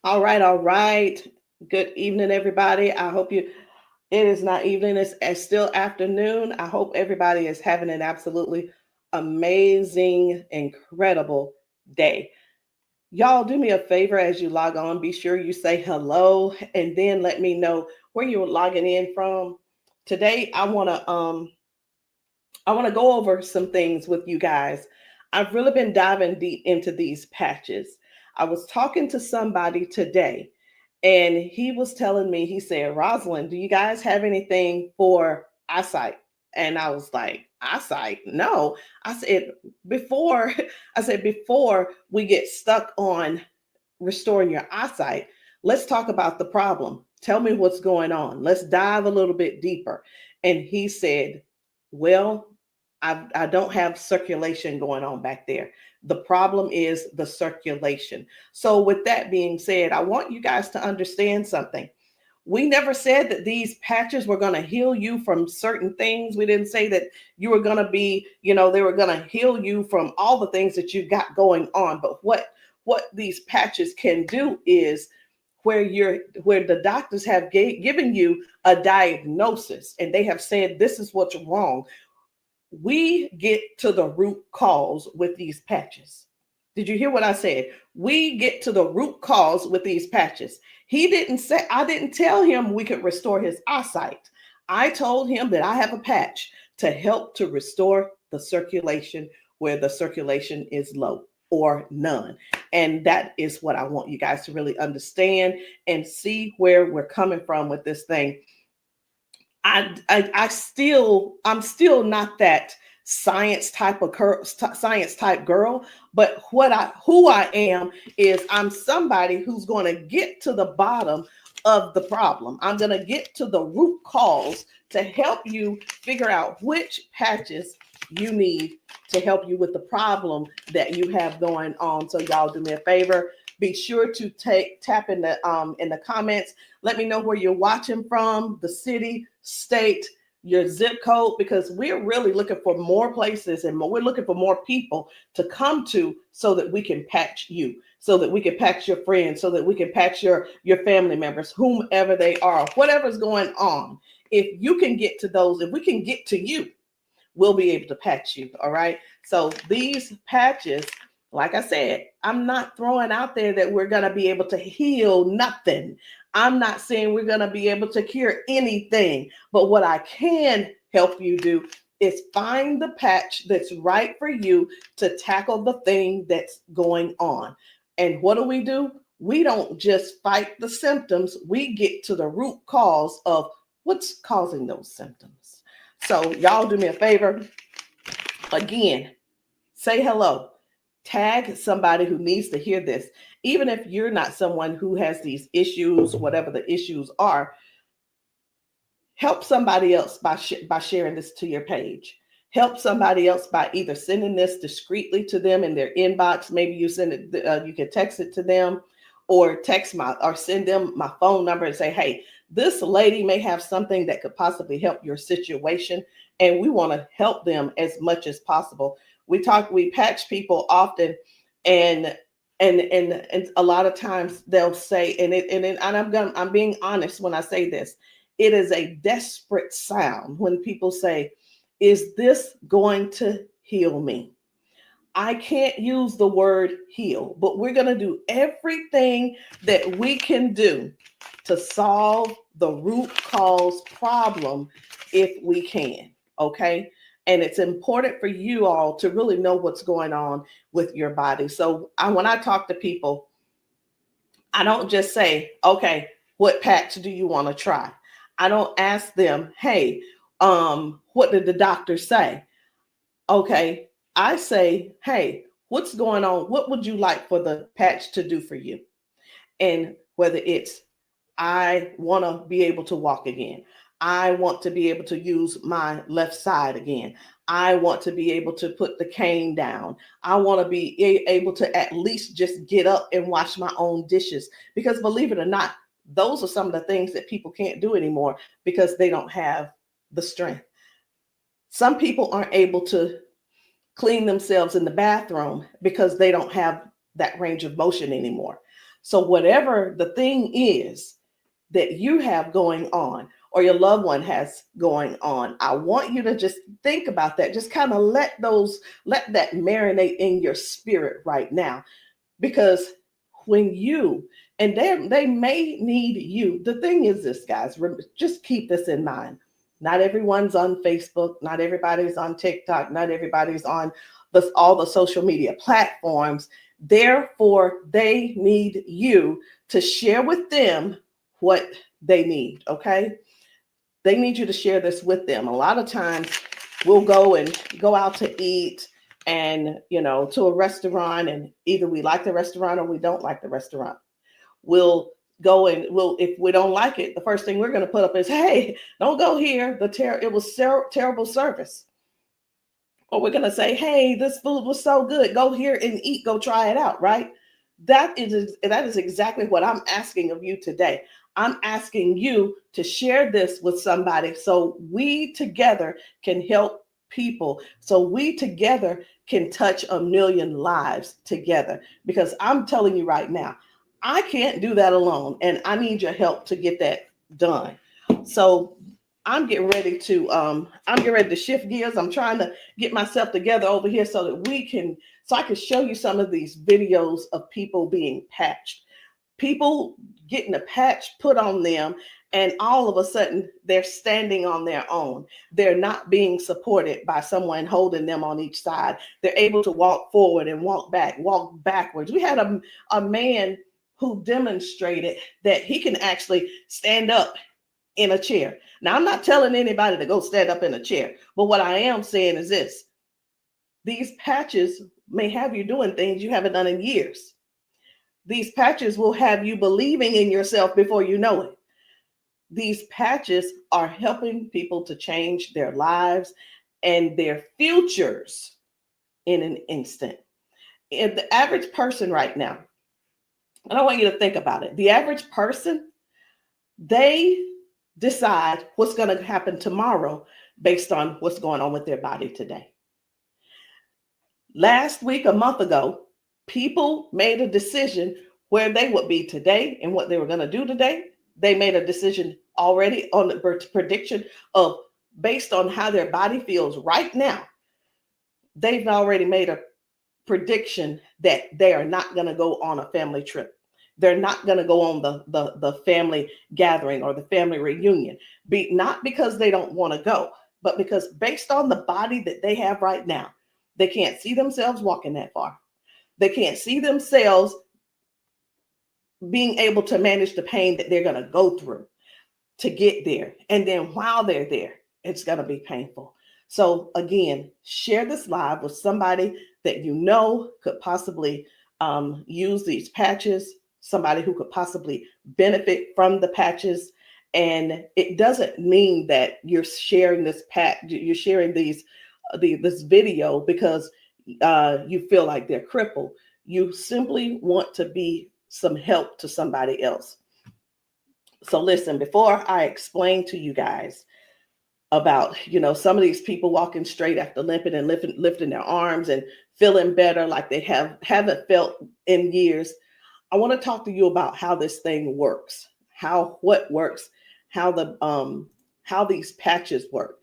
All right, all right. Good evening, everybody. I hope it is not evening, it's still afternoon. I hope everybody is having an absolutely amazing, incredible day. Y'all, do me a favor as you log on. Be sure you say hello and then let me know where you're logging in from. Today, I want to go over some things with you guys. I've really been diving deep into these patches. I was talking to somebody today, and he was telling me, he said, Rosalind, do you guys have anything for eyesight? And I was like, eyesight? No. I said, before, before we get stuck on restoring your eyesight, let's talk about the problem. Tell me what's going on. Let's dive a little bit deeper. And he said, well, I don't have circulation going on back there. The problem is the circulation. So, with that being said, I want you guys to understand something. We never said that these patches were going to heal you from certain things. We didn't say that you were going to be, they were going to heal you from all the things that you got going on. But what these patches can do is where the doctors have given you a diagnosis and they have said this is what's wrong. We get to the root cause with these patches. Did you hear what I said? We get to the root cause with these patches. He didn't say, I didn't tell him we could restore his eyesight. I told him that I have a patch to help to restore the circulation where the circulation is low or none. And that is what I want you guys to really understand and see where we're coming from with this thing. I'm still not that science type girl, but who I am is I'm somebody who's going to get to the bottom of the problem. I'm going to get to the root cause to help you figure out which patches you need to help you with the problem that you have going on. So y'all do me a favor, be sure to tap in the comments. Let me know where you're watching from, the city, state, your zip code, because we're really looking for more places and we're looking for more people to come to so that we can patch you, so that we can patch your friends, so that we can patch your family members, whomever they are, whatever's going on. If you can get to those, if we can get to you, we'll be able to patch you. All right. So these patches, like I said, I'm not throwing out there that we're going to be able to heal nothing. I'm not saying we're going to be able to cure anything. But what I can help you do is find the patch that's right for you to tackle the thing that's going on. And what do? We don't just fight the symptoms, we get to the root cause of what's causing those symptoms. So, y'all do me a favor. Again, say hello. Tag somebody who needs to hear this. Even if you're not someone who has these issues, whatever the issues are, help somebody else by sharing this to your page. Help somebody else by either sending this discreetly to them in their inbox. Maybe you send it, you can text it to them, or send them my phone number and say, hey, this lady may have something that could possibly help your situation, and we want to help them as much as possible. We patch people often, and a lot of times they'll say, I'm being honest when I say this, it is a desperate sound when people say, is this going to heal me? I can't use the word heal, but we're going to do everything that we can do to solve the root cause problem if we can. Okay. And it's important for you all to really know what's going on with your body. So when I talk to people, I don't just say, okay, what patch do you want to try? I don't ask them, hey, what did the doctor say? Okay, I say, hey, what's going on? What would you like for the patch to do for you? And whether it's, I want to be able to walk again. I want to be able to use my left side again. I want to be able to put the cane down. I want to be able to at least just get up and wash my own dishes. Because believe it or not, those are some of the things that people can't do anymore because they don't have the strength. Some people aren't able to clean themselves in the bathroom because they don't have that range of motion anymore. So whatever the thing is that you have going on or your loved one has going on, I want you to just think about that. Just kind of let that marinate in your spirit right now. Because when you, and they may need you. The thing is this, guys, just keep this in mind. Not everyone's on Facebook, not everybody's on TikTok, not everybody's on all the social media platforms. Therefore, they need you to share with them what they need, okay? They need you to share this with them. A lot of times we'll go out to eat and, to a restaurant, and either we like the restaurant or we don't like the restaurant. We'll go and if we don't like it, the first thing we're going to put up is, hey, don't go here. It was terrible service. Or we're going to say, hey, this food was so good. Go here and eat. Go try it out, right? That is exactly what I'm asking of you today. I'm asking you to share this with somebody so we together can help people, so we together can touch 1 million lives together. Because I'm telling you right now, I can't do that alone, and I need your help to get that done. So I'm getting ready to shift gears. I'm trying to get myself together over here so that I can show you some of these videos of people being patched, people getting a patch put on them, and all of a sudden they're standing on their own. They're not being supported by someone holding them on each side. They're able to walk forward and walk backwards. We had a man who demonstrated that he can actually stand up in a chair. Now, I'm not telling anybody to go stand up in a chair, but what I am saying is this: these patches may have you doing things you haven't done in years. These patches will have you believing in yourself before you know it. These patches are helping people to change their lives and their futures in an instant. And the average person right now, and I want you to think about it. The average person, they decide what's going to happen tomorrow based on what's going on with their body today. Last week, a month ago, people made a decision where they would be today and what they were going to do today. They made a decision already on the prediction of, based on how their body feels right now. They've already made a prediction that they are not going to go on a family trip. They're not going to go on the family gathering or the family reunion. Not because they don't want to go, but because based on the body that they have right now, they can't see themselves walking that far. They can't see themselves being able to manage the pain that they're going to go through to get there. And then while they're there, it's going to be painful. So again, share this live with somebody that you know could possibly use these patches, somebody who could possibly benefit from the patches. And it doesn't mean that you're sharing this you're sharing this video because you feel like they're crippled. You simply want to be some help to somebody else. So listen, before I explain to you guys about, some of these people walking straight after limping and lifting their arms and feeling better like they haven't felt in years, I want to talk to you about how this thing works, what works, how these patches work.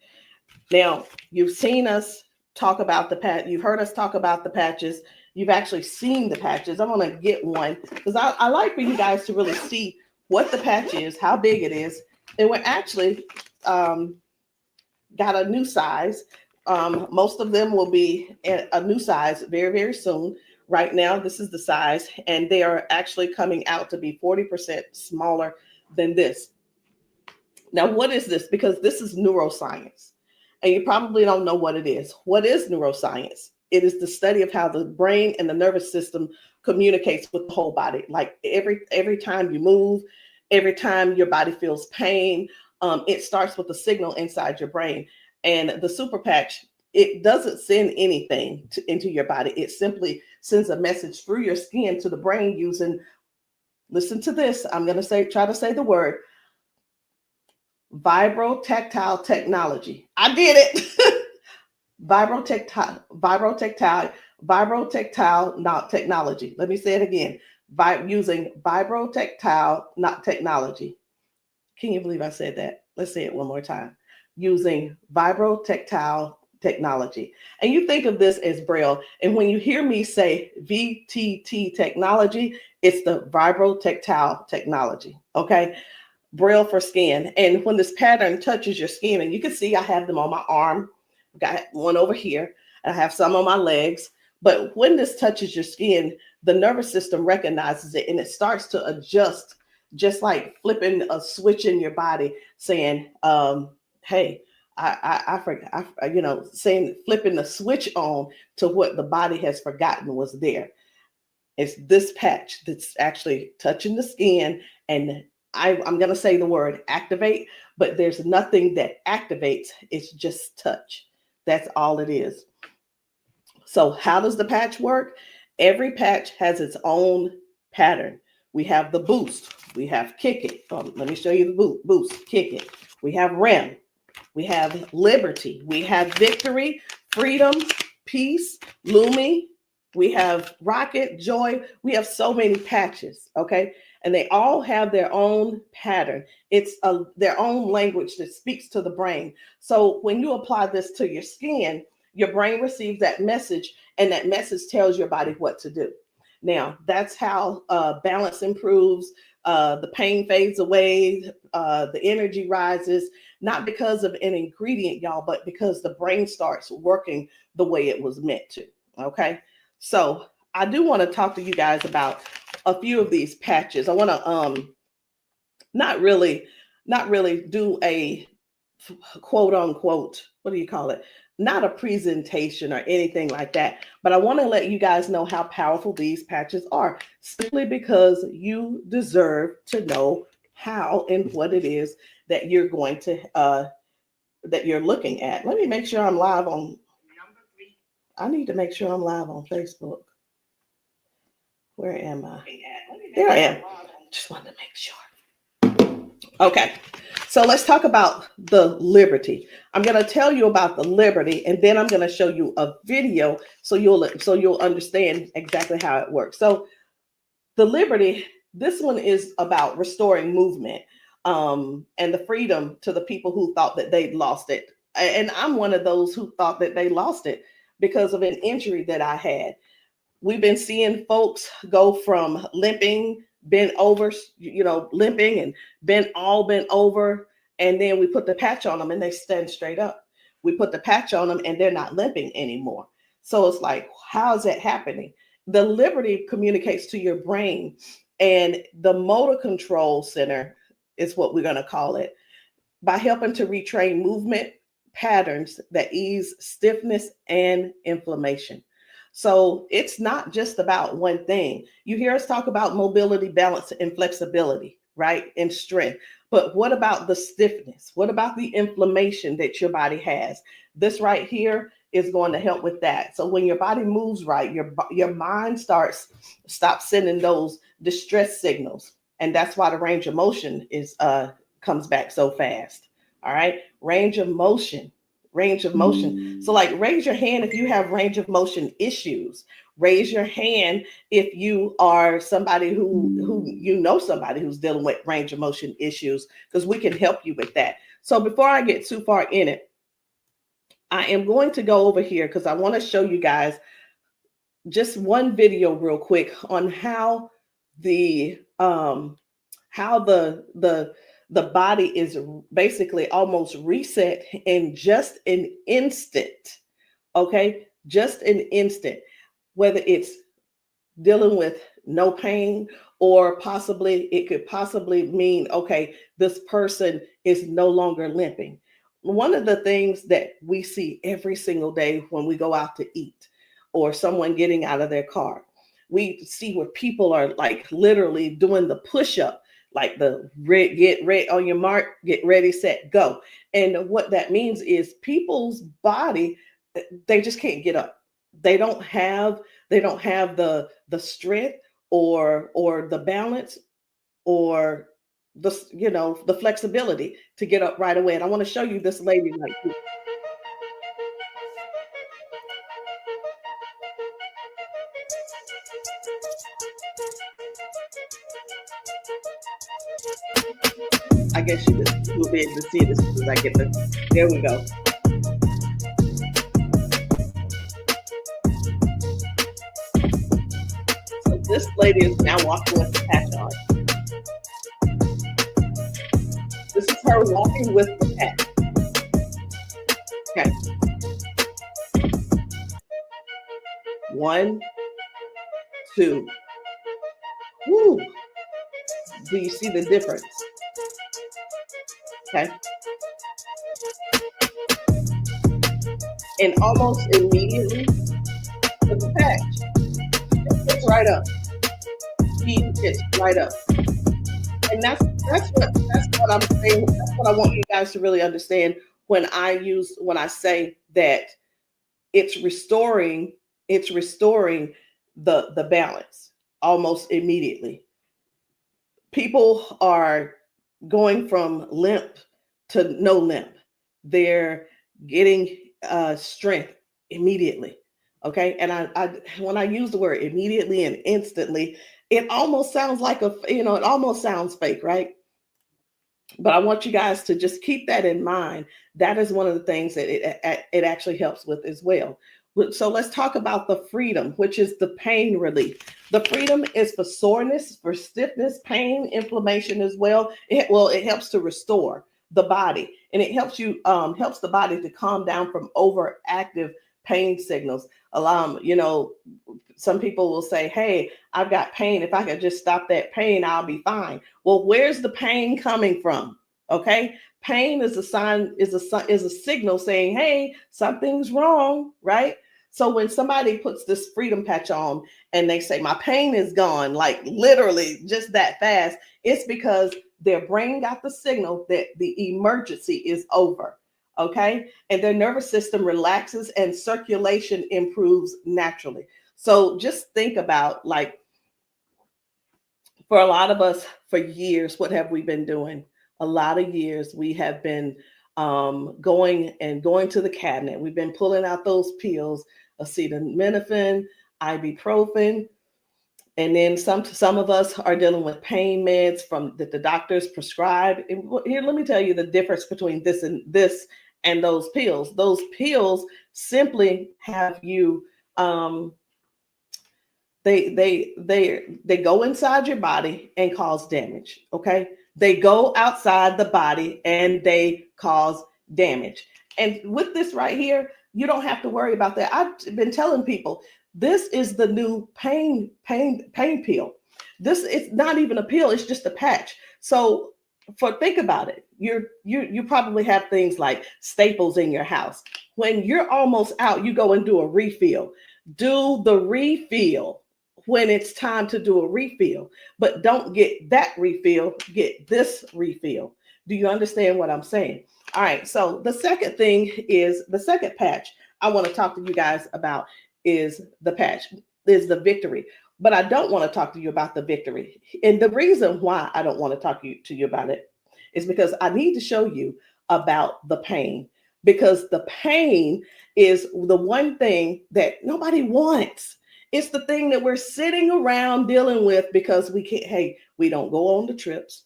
Now, you've seen us talk about you've heard us talk about the patches. You've actually seen the patches. I'm going to get one because I like for you guys to really see what the patch is, how big it is. And we're actually got a new size. Most of them will be a new size very, very soon. Right now, this is the size, and they are actually coming out to be 40% smaller than this. Now, what is this? Because this is neuroscience, and you probably don't know what it is. What is neuroscience? It is the study of how the brain and the nervous system communicates with the whole body. Like every time you move, every time your body feels pain, it starts with a signal inside your brain. And the super patch, it doesn't send anything into your body. It simply sends a message through your skin to the brain using, listen to this, I'm going to try to say the word, vibrotactile technology. I did it. Vibrotactile technology. Let me say it again. using vibrotactile, not technology. Can you believe I said that? Let's say it one more time. Using vibrotactile technology. And you think of this as Braille. And when you hear me say VTT technology, it's the vibrotactile technology. Okay. Braille for skin. And when this pattern touches your skin, and you can see I have them on my arm, got one over here, and I have some on my legs. But when this touches your skin, the nervous system recognizes it and it starts to adjust, just like flipping a switch in your body, saying, hey, I forgot, saying, flipping the switch on to what the body has forgotten was there. It's this patch that's actually touching the skin, and I'm going to say the word activate, but there's nothing that activates. It's just touch. That's all it is. So how does the patch work? Every patch has its own pattern. We have the boost. We have kick it. Let me show you the boost, kick it. We have REM. We have liberty. We have victory, freedom, peace, Lumi. We have rocket, joy. We have so many patches, okay? And they all have their own pattern. It's their own language that speaks to the brain. So when you apply this to your skin, your brain receives that message, and that message tells your body what to do. Now, that's how balance improves, the pain fades away, the energy rises, not because of an ingredient, y'all, but because the brain starts working the way it was meant to, okay? So I do want to talk to you guys about a few of these patches. I want to not really do a quote unquote, what do you call it? Not a presentation or anything like that, but I want to let you guys know how powerful these patches are, simply because you deserve to know how and what it is that you're going to that you're looking at. Let me make sure I'm live on. I need to make sure I'm live on Facebook. Where am I? There I am. Just wanted to make sure. Okay. So let's talk about the liberty. I'm going to tell you about the liberty, and then I'm going to show you a video so you'll understand exactly how it works. So the liberty, this one is about restoring movement and the freedom to the people who thought that they'd lost it. And I'm one of those who thought that they lost it because of an injury that I had. We've been seeing folks go from limping, bent over, limping and bent over. And then we put the patch on them and they stand straight up. We put the patch on them and they're not limping anymore. So it's like, how is that happening? The liberty communicates to your brain, and the motor control center is what we're going to call it, by helping to retrain movement patterns that ease stiffness and inflammation. So it's not just about one thing. You hear us talk about mobility, balance, and flexibility, right? And strength. But what about the stiffness? What about the inflammation that your body has? This right here is going to help with that. So when your body moves right, your mind stops sending those distress signals. And that's why the range of motion comes back so fast. All right. Range of motion. So like, raise your hand if you have range of motion issues. Raise your hand if you are somebody who somebody who's dealing with range of motion issues, because we can help you with that. So before I get too far in it, I am going to go over here because I want to show you guys just one video real quick on how the body is basically almost reset in just an instant. Okay, just an instant. Whether it's dealing with no pain, or it could possibly mean, okay, this person is no longer limping. One of the things that we see every single day when we go out to eat, or someone getting out of their car, we see where people are like literally doing the push-up, like the get ready on your mark, get ready, set, go. And what that means is people's body, they just can't get up. They don't have the strength or the balance or the flexibility to get up right away. And I want to show you this lady right here. I guess you will be able to see it as soon as I get the. There we go. So this lady is now walking with the patch on. This is her walking with the patch. Okay. 1, 2. Woo. Do you see the difference? Okay. And almost immediately, the patch gets right up. He gets right up. And that's what I'm saying. That's what I want you guys to really understand when I say that it's restoring the balance almost immediately. People are going from limp to no limp. They're getting strength immediately. Okay. And I when I use the word immediately and instantly, it almost sounds like it almost sounds fake, right? But I want you guys to just keep that in mind. That is one of the things that it actually helps with as well. So let's talk about the freedom, which is the pain relief. The freedom is for soreness, for stiffness, pain, inflammation as well. It helps to restore the body, and it helps the body to calm down from overactive pain signals. Some people will say, "Hey, I've got pain. If I could just stop that pain, I'll be fine." Well, where's the pain coming from? Okay. Pain is a sign, is a signal saying, hey, something's wrong, right? So when somebody puts this freedom patch on and they say, my pain is gone, like literally just that fast, it's because their brain got the signal that the emergency is over, okay? And their nervous system relaxes and circulation improves naturally. So just think about, like, for a lot of us, for years, what have we been doing? A lot of years we have been going to the cabinet. We've been pulling out those pills, acetaminophen, ibuprofen, and then some of us are dealing with pain meds that the doctors prescribe. And here, let me tell you the difference between this and those pills. Those pills simply have you they go inside your body and cause damage. Okay. They go outside the body and they cause damage. And with this right here, you don't have to worry about that. I've been telling people, this is the new pain pill. This is not even a pill, it's just a patch. So think about it. You probably have things like staples in your house. When you're almost out, you go and do a refill. Do the refill when it's time to do a refill, but don't get that refill, get this refill. Do you understand what I'm saying? All right. So the second patch I want to talk to you guys about is the victory. But I don't want to talk to you about the victory. And the reason why I don't want to talk to you about it is because I need to show you about the pain, because the pain is the one thing that nobody wants. It's the thing that we're sitting around dealing with because we don't go on the trips.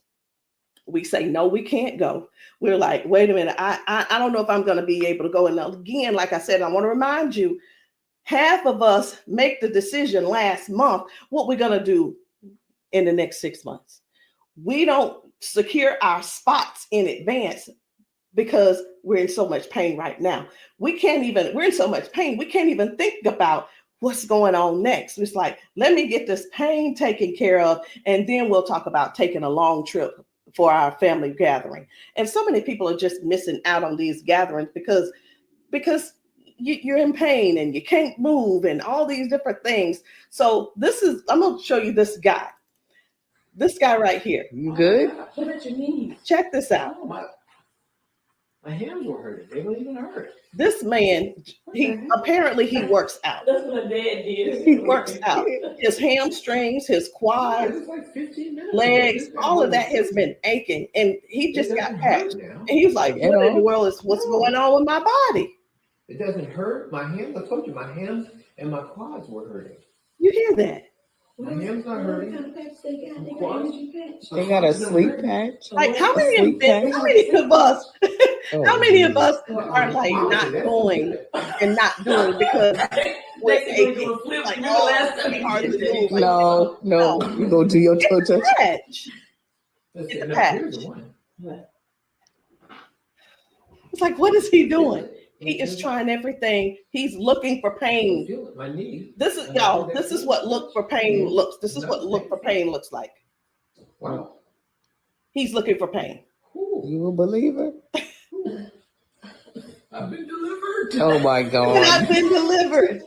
We say, no, we can't go. We're like, wait a minute, I don't know if I'm going to be able to go. And again, like I said, I want to remind you, half of us make the decision last month what we're going to do in the next 6 months. We don't secure our spots in advance because we're in so much pain right now. We're in so much pain, we can't even think about what's going on next. It's like, let me get this pain taken care of, and then we'll talk about taking a long trip for our family gathering. And so many people are just missing out on these gatherings because you're in pain and you can't move and all these different things. So I'm going to show you this guy right here. You good? What about your knees? Check this out. Oh, my hands were hurting. They weren't even hurt. This man, he works out. That's what my dad did. He works out. His hamstrings, his quads, like 15 minutes legs, all of that has been aching. And he just got patched. And he was like, what in the world is what's going on with my body? It doesn't hurt. My hands, I told you, my hands and my quads were hurting. You hear that? My hand's not hurting. What kind of patch they got? They got Quads? energy patch. They got a sleep patch. Like how A many sleep patch? how many of us Oh, how many of us Well, are like not that's going good. and not doing because we're aching? Like, oh, it's gonna be hard to move. Like, No, you go do your toe touch. patch. Let's It's see, a no, patch. here's the one. It's like, what is he doing? He is trying everything. He's looking for pain. Feel it, my knee. This is y'all. This is what look for pain looks. This is what look for pain looks like. Wow. He's looking for pain. Ooh, You a believer? I've been delivered. Oh my And God. I've been delivered.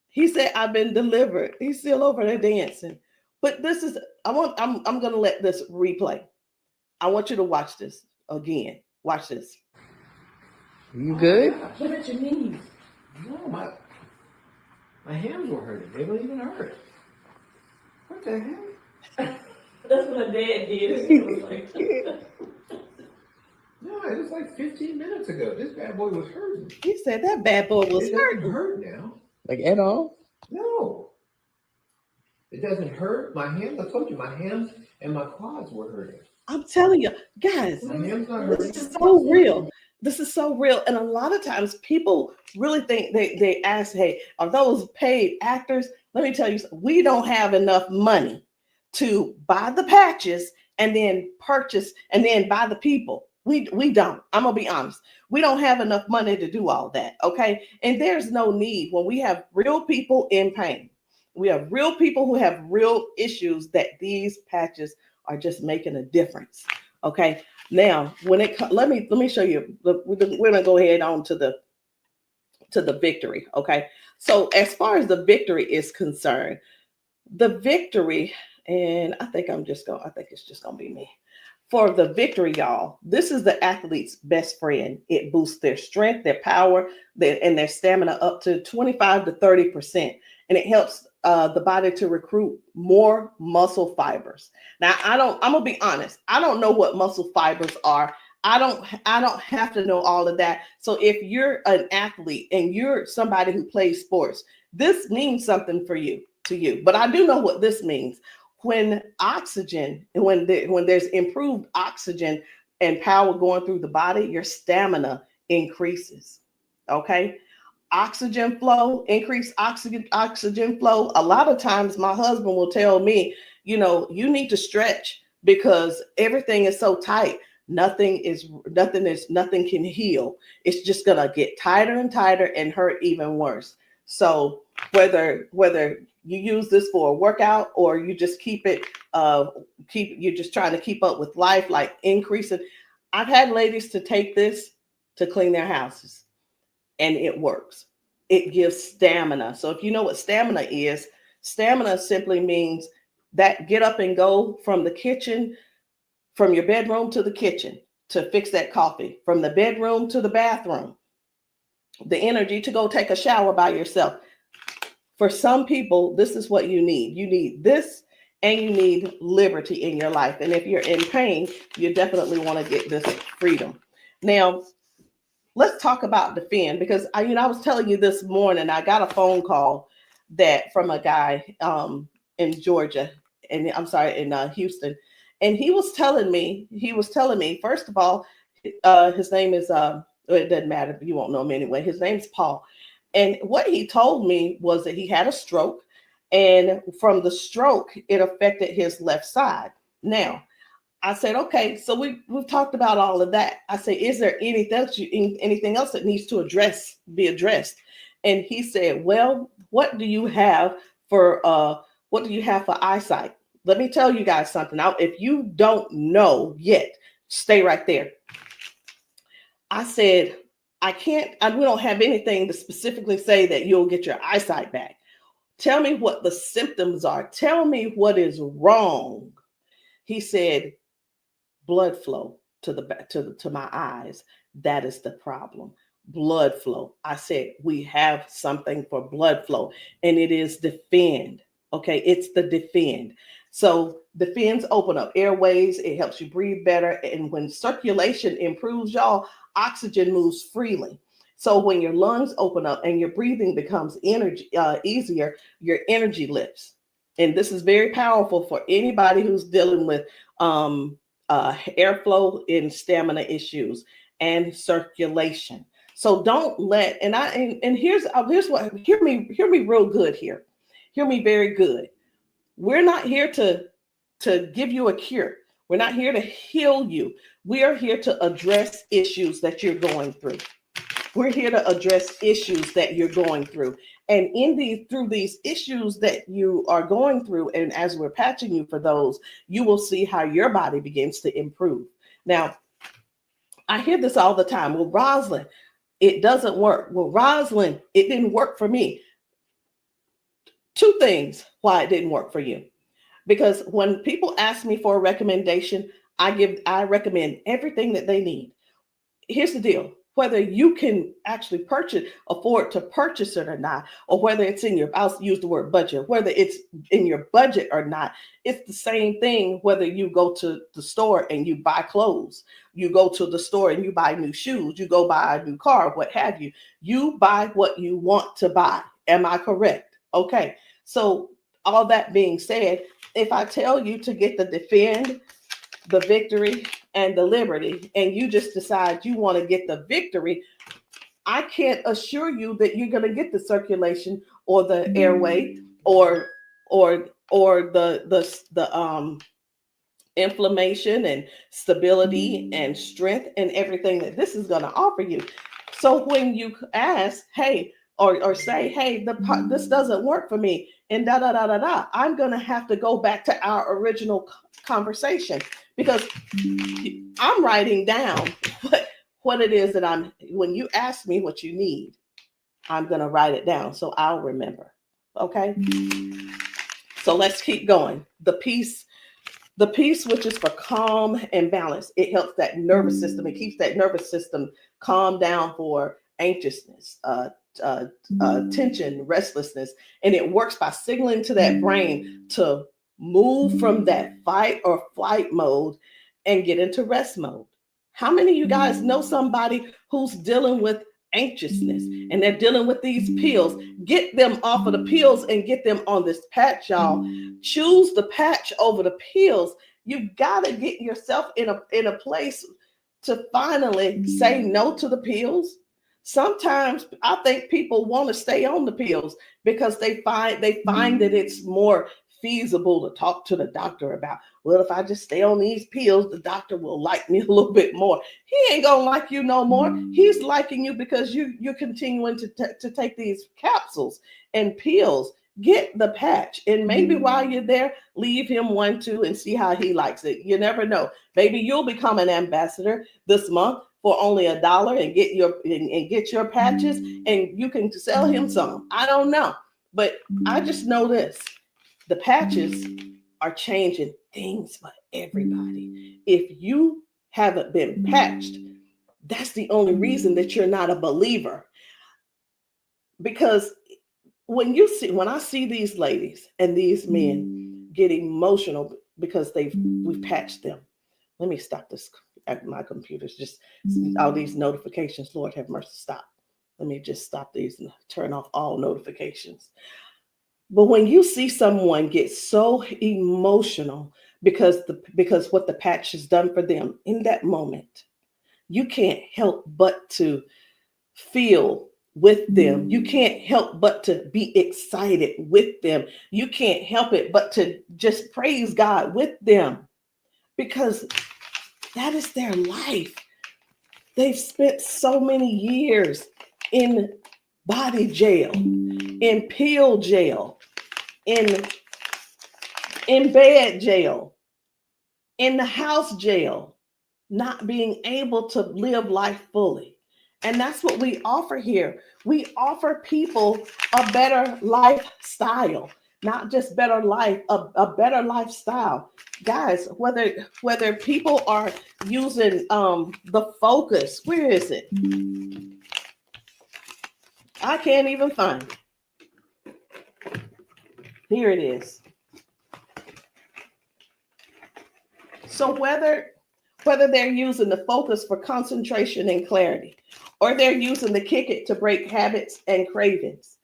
He said, "I've been delivered." He's still over there dancing. But this is. I'm gonna let this replay. I want you to watch this again. Watch this. You good? What about your knees? No, my hands were hurting. They don't even hurt. What the heck? That's what my dad did. It was like, No, it was like 15 minutes ago. This bad boy was hurting. He said that bad boy was It hurt. doesn't hurt now. Like at all? No. It doesn't hurt. My hands, I told you, my hands and my quads were hurting. I'm telling you, guys. My hands not hurting. This is so real. This is so real. And a lot of times people really think they ask, hey, are those paid actors? Let me tell you, we don't have enough money to buy the patches and then purchase and then buy the people. We don't. I'm gonna be honest. We don't have enough money to do all that. Okay. And there's no need when we have real people in pain. We have real people who have real issues that these patches are just making a difference. Okay. Now, when it let me show you. We're gonna go ahead on to the victory. Okay. So as far as the victory is concerned, the victory, and I think it's just gonna be me. For the victory, y'all, this is the athlete's best friend. It boosts their strength, their power, and their stamina up to 25 to 30%. And it helps the body to recruit more muscle fibers. Now, I'm gonna be honest. I don't know what muscle fibers are. I don't have to know all of that. So if you're an athlete and you're somebody who plays sports, this means something to you. But I do know what this means. When oxygen, when there's improved oxygen and power going through the body, your stamina increases. Okay. Oxygen flow, increased oxygen flow. A lot of times my husband will tell me, you need to stretch because everything is so tight. Nothing can heal. It's just gonna get tighter and tighter and hurt even worse. So whether you use this for a workout or you just you're just trying to keep up with life, like increasing. I've had ladies to take this to clean their houses and it works. It gives stamina. So if you know what stamina simply means that get up and go from the kitchen, from your bedroom to the kitchen to fix that coffee, from the bedroom to the bathroom, the energy to go take a shower by yourself. For some people, this is what you need. You need this and you need liberty in your life. And if you're in pain, you definitely want to get this freedom. Now, let's talk about defend, because I was telling you this morning, I got a phone call from a guy in Georgia, and I'm sorry, in Houston. And he was telling me, first of all, his name is, it doesn't matter, you won't know him anyway. His name's Paul. And what he told me was that he had a stroke, and from the stroke, it affected his left side. Now, I said, okay, so we've talked about all of that. I said, is there anything else that needs to be addressed? And he said, well, what do you have for eyesight? Let me tell you guys something. Now, if you don't know yet, stay right there. I said, we don't have anything to specifically say that you'll get your eyesight back. Tell me what the symptoms are. Tell me what is wrong. He said, blood flow to my eyes. That is the problem. Blood flow. I said, we have something for blood flow, and it is defend. Okay, it's the defend. So defends open up airways. It helps you breathe better. And when circulation improves, y'all, oxygen moves freely. So when your lungs open up and your breathing becomes easier, your energy lifts. and this is very powerful for anybody who's dealing with airflow and stamina issues and circulation. So don't let, and here's what, hear me real good here. Hear me very good. We're not here to give you a cure. We're not here to heal you. We are here to address issues that you're going through. We're here to address issues that you're going through. And through these issues that you are going through, and as we're patching you for those, you will see how your body begins to improve. Now, I hear this all the time. Well, Rosalind, it doesn't work. Well, Rosalind, it didn't work for me. Two things why it didn't work for you. Because when people ask me for a recommendation, I recommend everything that they need. Here's the deal. Whether you can actually afford to purchase it or not, or whether it's I'll use the word budget, whether it's in your budget or not, it's the same thing whether you go to the store and you buy clothes, you go to the store and you buy new shoes, you go buy a new car, what have you. You buy what you want to buy. Am I correct? Okay. So all that being said, if I tell you to get the Defend, the Victory, and the Liberty, and you just decide you want to get the Victory, I can't assure you that you're going to get the circulation or the airway or the inflammation and stability and strength and everything that this is going to offer you. So when you ask, hey, or say, hey, this doesn't work for me, and I'm going to have to go back to our original conversation, because I'm writing down what it is that when you ask me what you need, I'm going to write it down so I'll remember. Okay. So let's keep going. The peace, which is for calm and balance. It helps that nervous system. It keeps that nervous system calm down for anxiousness, tension, restlessness. And it works by signaling to that brain to move from that fight or flight mode and get into rest mode. How many of you guys know somebody who's dealing with anxiousness and they're dealing with these pills? Get them off of the pills and get them on this patch, y'all. Choose the patch over the pills. You got to get yourself in a place to finally say no to the pills. Sometimes I think people want to stay on the pills because they find that it's more feasible to talk to the doctor about, well, if I just stay on these pills, the doctor will like me a little bit more. He ain't gonna like you no more. He's liking you because you're continuing to take these capsules and pills. Get the patch, and maybe while you're there, leave him one too and see how he likes it. You never know. Maybe you'll become an ambassador this month for only $1 and get your patches, and you can sell him some. I don't know, but I just know this. The patches are changing things for everybody. If you haven't been patched, that's the only reason that you're not a believer. Because when I see these ladies and these men get emotional because we've patched them. Let me stop this. My computer's just all these notifications. Lord have mercy, stop. Let me just stop these and turn off all notifications. But when you see someone get so emotional because what the patch has done for them in that moment, you can't help but to feel with them. You can't help but to be excited with them. You can't help it but to just praise God with them, because that is their life. They've spent so many years in body jail, in pill jail, in bed jail, in the house jail, not being able to live life fully. And that's what we offer here. We offer people a better lifestyle, not just better life, a better lifestyle. Guys, whether people are using the Focus, where is it? I can't even find it. Here it is. So whether they're using the Focus for concentration and clarity, or they're using the Kick It to break habits and cravings,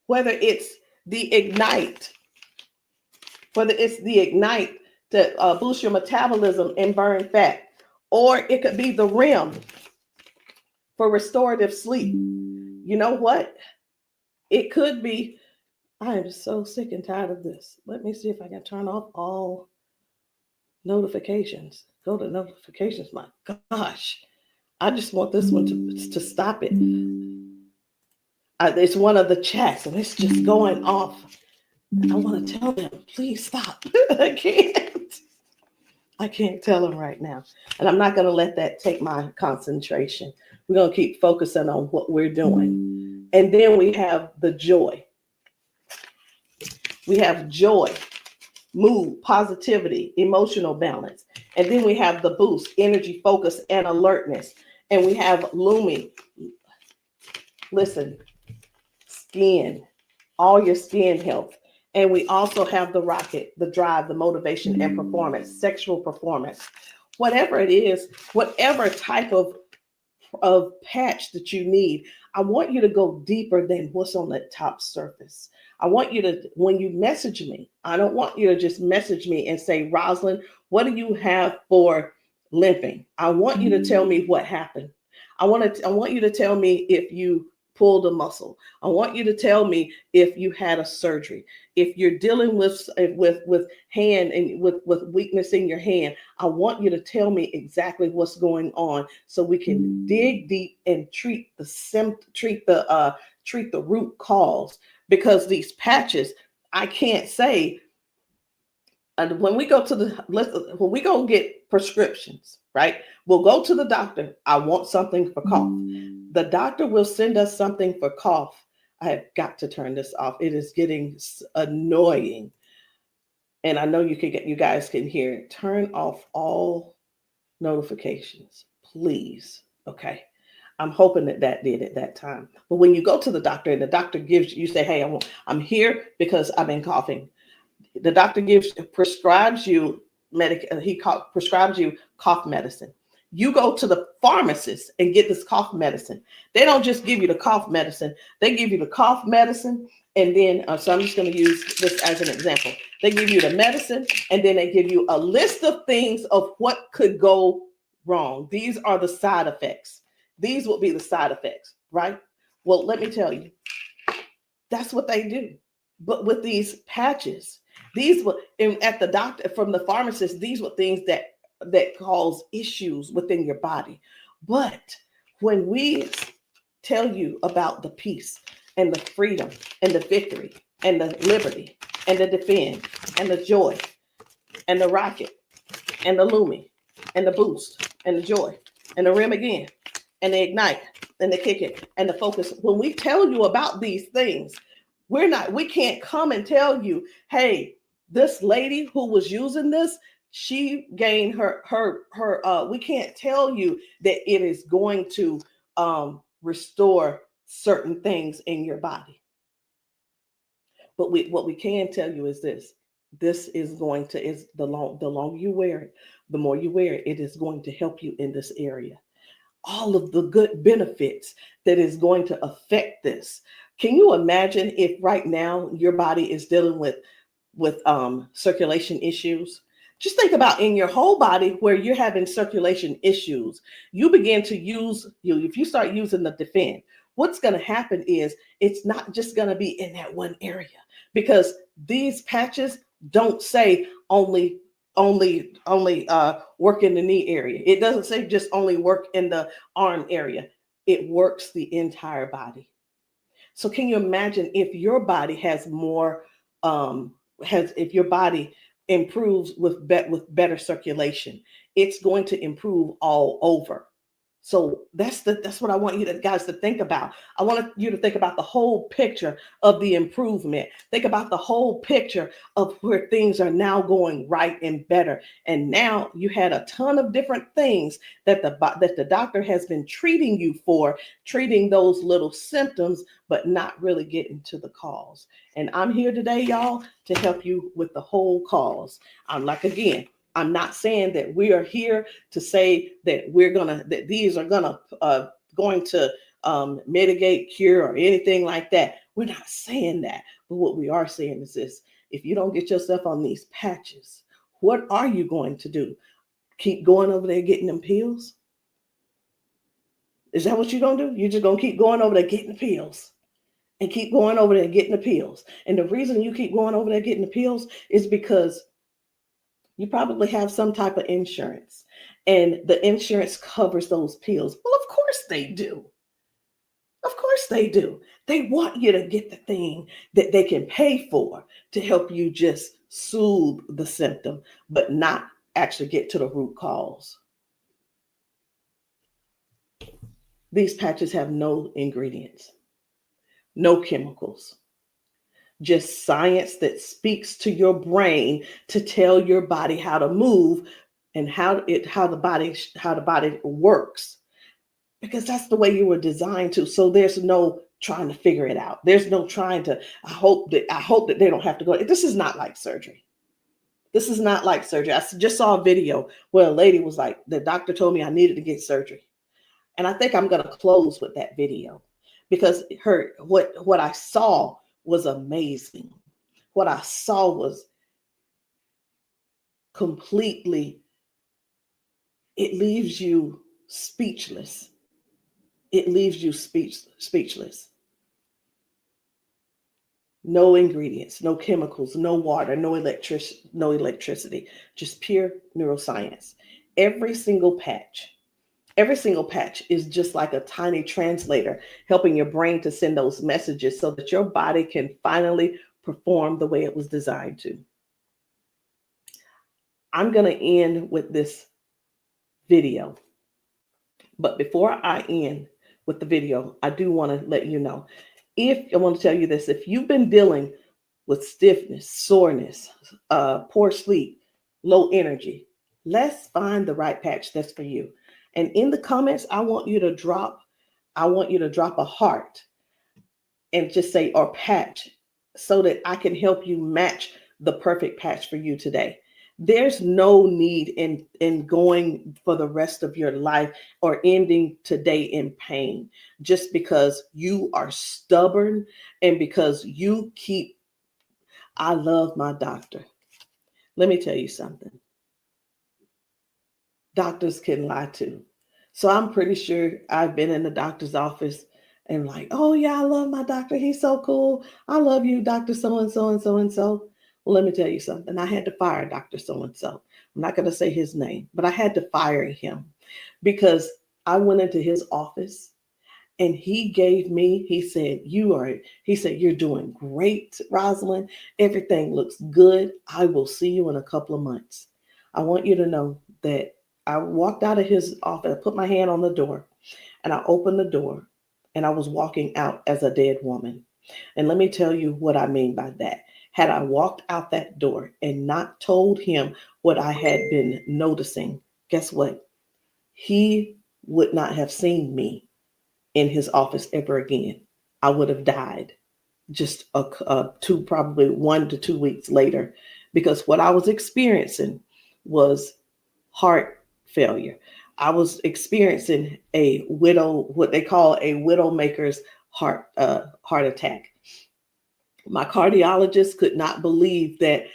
whether it's the Ignite. It's the Ignite to boost your metabolism and burn fat. Or it could be the REM for restorative sleep. You know what? It could be, I am so sick and tired of this. Let me see if I can turn off all notifications. Go to notifications. My gosh. I just want this one to stop it. It's one of the chats and it's just going off. I want to tell them, please stop. I can't tell them right now. And I'm not going to let that take my concentration. We're going to keep focusing on what we're doing. And then we have the joy. We have joy, mood, positivity, emotional balance. And then we have the boost, energy, focus, and alertness. And we have Lumi. Listen, skin, all your skin health. And we also have the rocket, the drive, the motivation and performance, sexual performance. Whatever it is, whatever type of patch that you need, I want you to go deeper than what's on the top surface. I want you to, when you message me, I don't want you to just message me and say, Rosalind, what do you have for limping? I want you to tell me what happened. I want you to tell me if you pulled a muscle. I want you to tell me if you had a surgery. If you're dealing with hand and with weakness in your hand, I want you to tell me exactly what's going on so we can dig deep and treat the root cause. Because these patches, I can't say. And when we go get prescriptions, right? We'll go to the doctor. I want something for cough. The doctor will send us something for cough. I have got to turn this off. It is getting annoying. And I know you guys can hear it. Turn off all notifications, please. Okay. I'm hoping that did at that time. But when you go to the doctor and the doctor gives you say, hey, I'm here because I've been coughing. The doctor prescribes you prescribes you cough medicine. You go to the pharmacist and get this cough medicine. They don't just give you the cough medicine. They give you the cough medicine. And then, so I'm just going to use this as an example. They give you the medicine and then they give you a list of things of what could go wrong. These are the side effects. These will be the side effects, right? Well, let me tell you, that's what they do. But with these patches, these were at the doctor, from the pharmacist, these were things that cause issues within your body. But when we tell you about the peace and the freedom and the victory and the liberty and the defend and the joy and the rocket and the Lumi and the boost and the joy and the REM again and the ignite and the kick it and the focus, when we tell you about these things, we can't come and tell you, hey, this lady who was using this, she gained we can't tell you that it is going to restore certain things in your body. But what we can tell you is this is going to, the longer you wear it, the more you wear it, it is going to help you in this area. All of the good benefits that is going to affect this. Can you imagine if right now your body is dealing with circulation issues? Just think about in your whole body where you're having circulation issues. You begin to if you start using the Defend, what's going to happen is it's not just going to be in that one area, because these patches don't say only work in the knee area. It doesn't say just only work in the arm area. It works the entire body. So can you imagine if your body has more, if your body improves with better circulation, it's going to improve all over. So that's what I want you guys to think about. I want you to think about the whole picture of the improvement. Think about the whole picture of where things are now going right and better. And now you had a ton of different things that the doctor has been treating you for, treating those little symptoms, but not really getting to the cause. And I'm here today, y'all, to help you with the whole cause. I'm not saying that we are here to say that that these are going to mitigate, cure, or anything like that. We're not saying that, But what we are saying is this: if you don't get yourself on these patches, what are you going to do? Keep going over there getting them pills? Is that what you're going to do? You're just going to keep going over there getting the pills and keep going over there getting the pills. And the reason you keep going over there getting the pills is because you probably have some type of insurance, and the insurance covers those pills. Well, of course they do. Of course they do. They want you to get the thing that they can pay for to help you just soothe the symptom, but not actually get to the root cause. These patches have no ingredients, no chemicals, just science that speaks to your brain to tell your body how to move and how the body works, because that's the way you were designed to. So there's no trying to figure it out. There's no trying to, I hope that they don't have to go. This is not like surgery. This is not like surgery. I just saw a video where a lady was like, the doctor told me I needed to get surgery. And I think I'm going to close with that video, because what I saw was amazing. What I saw was completely, it leaves you speechless. It leaves you speechless. No ingredients, no chemicals, no water, no electricity, just pure neuroscience. Every single patch is just like a tiny translator, helping your brain to send those messages so that your body can finally perform the way it was designed to. I'm going to end with this video. But before I end with the video, I do want to let you know, I want to tell you this: if you've been dealing with stiffness, soreness, poor sleep, low energy, let's find the right patch that's for you. And in the comments, I want you to drop a heart and just say, or patch, so that I can help you match the perfect patch for you today. There's no need in going for the rest of your life or ending today in pain just because you are stubborn and because you keep, I love my doctor. Let me tell you something. Doctors can lie too. So I'm pretty sure I've been in the doctor's office and like, oh yeah, I love my doctor. He's so cool. I love you, Dr. So-and-so and so-and-so. Well, let me tell you something. I had to fire Dr. So-and-so. I'm not going to say his name, but I had to fire him because I went into his office and he said, you're doing great, Rosalind. Everything looks good. I will see you in a couple of months. I want you to know that I walked out of his office, I put my hand on the door and I opened the door and I was walking out as a dead woman. And let me tell you what I mean by that. Had I walked out that door and not told him what I had been noticing, guess what? He would not have seen me in his office ever again. I would have died just probably 1 to 2 weeks later, because what I was experiencing was heart failure. I was experiencing what they call a widowmaker's heart attack. My cardiologist could not believe that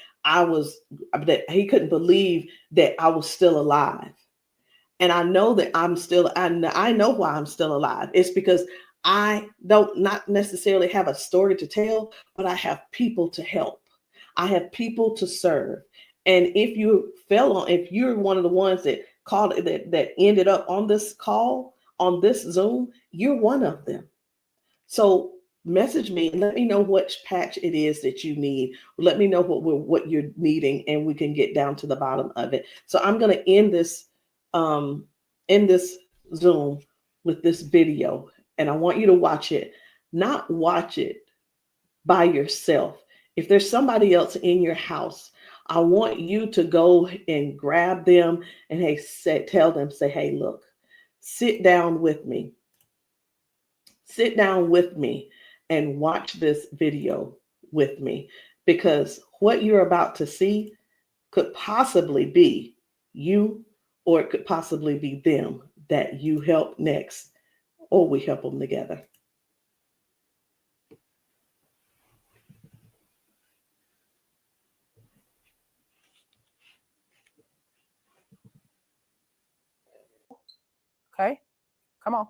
he couldn't believe that I was still alive. And I know that I know why I'm still alive. It's because I don't not necessarily have a story to tell, but I have people to help. I have people to serve. And if you're one of the ones that called that ended up on this call, on this Zoom, you're one of them. So message me and let me know which patch it is that you need. Let me know what you're needing, and we can get down to the bottom of it. So I'm going to end this Zoom with this video, and I want you to watch it. Not watch it by yourself. If there's somebody else in your house, I want you to go and grab them and tell them, hey, look, sit down with me. Sit down with me and watch this video with me, because what you're about to see could possibly be you, or it could possibly be them that you help next, or we help them together. Okay, come on.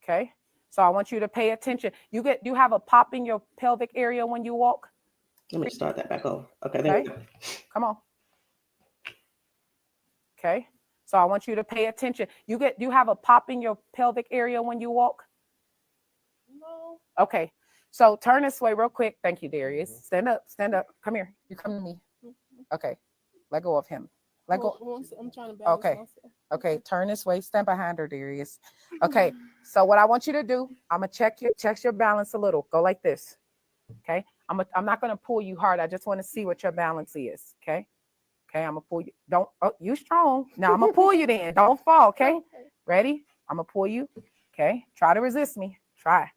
Okay, so I want you to pay attention. You have a pop in your pelvic area when you walk. Let me start that back over. Okay, there we go. Come on. Okay, so I want you to pay attention. You have a pop in your pelvic area when you walk. No. Okay, so turn this way real quick. Thank you, Darius. Stand up. Come here. You come to me. Okay, let go of him. Let go. I'm trying to balance Okay. myself. Okay, turn this way. Stand behind her, Darius. Okay, so what I want you to do, I'm gonna check your balance a little. Go like this. Okay, I'm not gonna pull you hard. I just want to see what your balance is. Okay, I'm gonna pull you. You strong. Now I'm gonna pull you. Then don't fall. Okay, ready? I'm gonna pull you. Okay, try to resist me. Try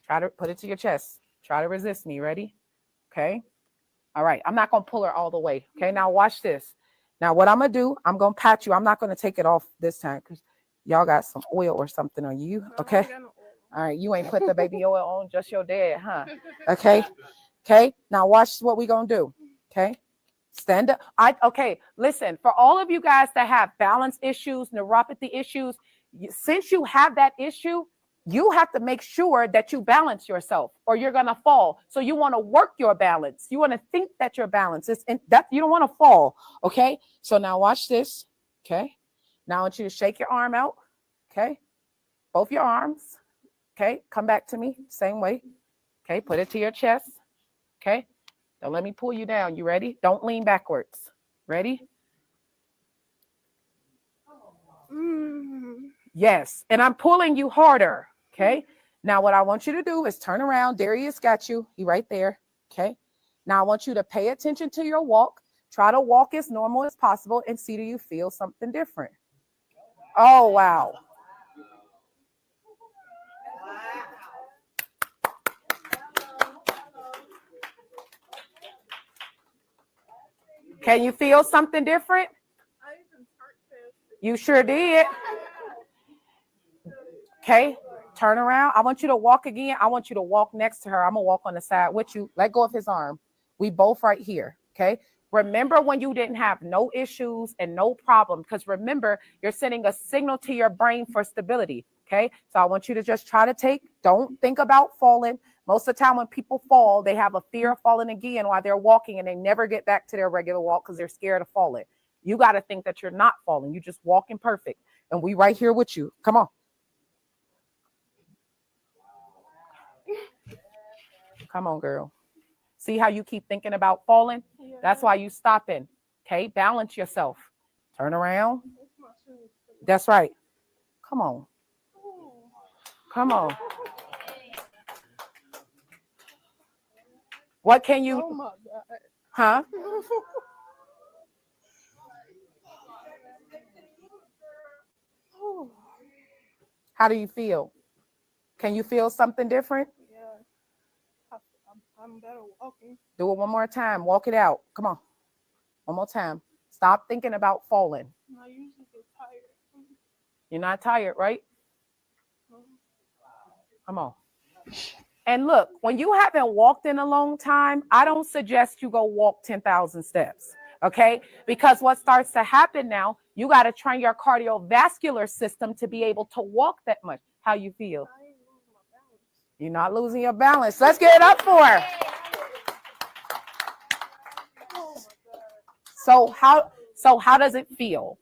to put it to your chest. Try to resist me. Ready? Okay. All right. I'm not gonna pull her all the way. Okay. Now watch this. Now, what I'm going to do, I'm going to pat you. I'm not going to take it off this time because y'all got some oil or something on you. Okay. All right. You ain't put the baby oil on, just your dad, huh? Okay. Okay. Now, watch what we going to do. Okay. Stand up. Okay. Listen, for all of you guys that have balance issues, neuropathy issues, since you have that issue, you have to make sure that you balance yourself or you're going to fall. So you want to work your balance. You want to think that your balance is that you don't want to fall. Okay. So now watch this. Okay. Now I want you to shake your arm out. Okay. Both your arms. Okay. Come back to me. Same way. Okay. Put it to your chest. Okay. Don't let me pull you down. You ready? Don't lean backwards. Ready? Yes. And I'm pulling you harder. Okay. Now what I want you to do is turn around. Darius got you. He right there. Okay. Now I want you to pay attention to your walk. Try to walk as normal as possible and see, do you feel something different? Oh, wow. Can you feel something different? You sure did. Okay. Turn around. I want you to walk again. I want you to walk next to her. I'm going to walk on the side with you. Let go of his arm. We both right here. Okay. Remember when you didn't have no issues and no problem, because remember, you're sending a signal to your brain for stability. Okay. So I want you to just try to don't think about falling. Most of the time when people fall, they have a fear of falling again while they're walking and they never get back to their regular walk because they're scared of falling. You got to think that you're not falling. You're just walking perfect. And we right here with you. Come on. Come on, girl. See how you keep thinking about falling? Yeah. That's why you stopping. Okay, balance yourself. Turn around. That's right. Come on. Come on. What can you? Oh my God. Huh? How do you feel? Can you feel something different? I'm better walking. Do it one more time. Walk it out. Come on. One more time. Stop thinking about falling. I usually get tired. You're not tired, right? Come on. And look, when you haven't walked in a long time, I don't suggest you go walk 10,000 steps. Okay? Because what starts to happen now, you got to train your cardiovascular system to be able to walk that much. How you feel? You're not losing your balance. Let's get it up for her. So how does it feel?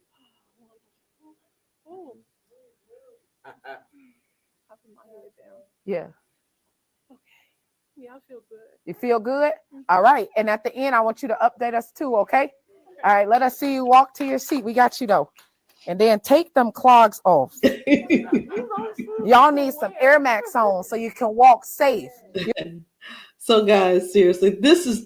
Yeah. Okay. Yeah, I feel good. You feel good? All right. And at the end, I want you to update us too, okay? All right, let us see you walk to your seat. We got you though. And then take them clogs off. Y'all need some Air Max on so you can walk safe. So guys, seriously, this is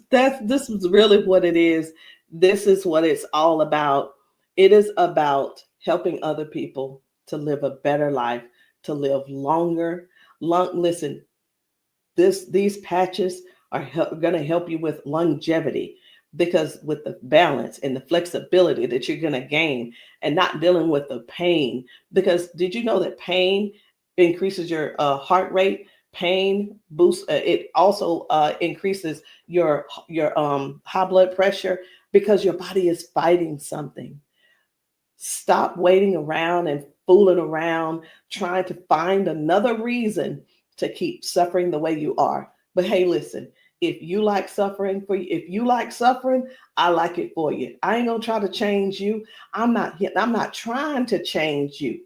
really what it is. This is what it's all about. It is about helping other people to live a better life, to live longer. Listen, these patches are going to help you with longevity, because with the balance and the flexibility that you're going to gain and not dealing with the pain. Because did you know that pain increases your heart rate? Pain boosts. It also increases your high blood pressure because your body is fighting something. Stop waiting around and fooling around, trying to find another reason to keep suffering the way you are. But hey, listen, if you like suffering if you like suffering, I like it for you. I ain't gonna try to change you. I'm not trying to change you.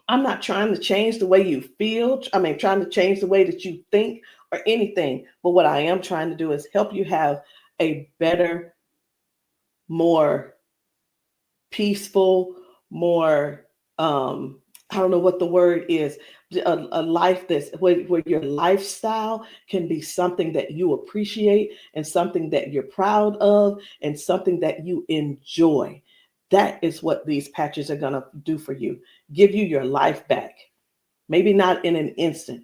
I'm not trying to change the way you feel. Trying to change the way that you think or anything. But what I am trying to do is help you have a better, more peaceful, more, I don't know what the word is, a life that's where your lifestyle can be something that you appreciate and something that you're proud of and something that you enjoy. That is what these patches are going to do for you. Give you your life back. Maybe not in an instant,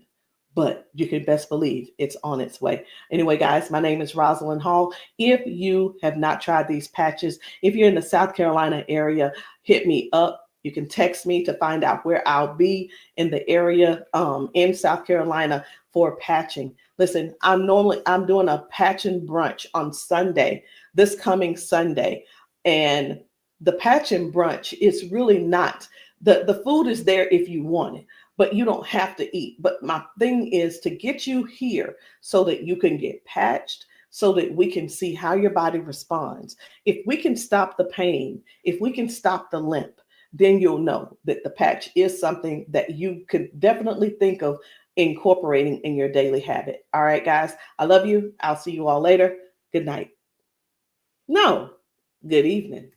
but you can best believe it's on its way. Anyway, guys, my name is Rosalind Hall. If you have not tried these patches, if you're in the South Carolina area, hit me up. You can text me to find out where I'll be in the area in South Carolina for patching. Listen, I'm doing a patching brunch on Sunday, this coming Sunday. And the patching brunch is really not, the food is there if you want it, but you don't have to eat. But my thing is to get you here so that you can get patched, so that we can see how your body responds. If we can stop the pain, if we can stop the limp, then you'll know that the patch is something that you could definitely think of incorporating in your daily habit. All right, guys, I love you. I'll see you all later. Good night. No, good evening.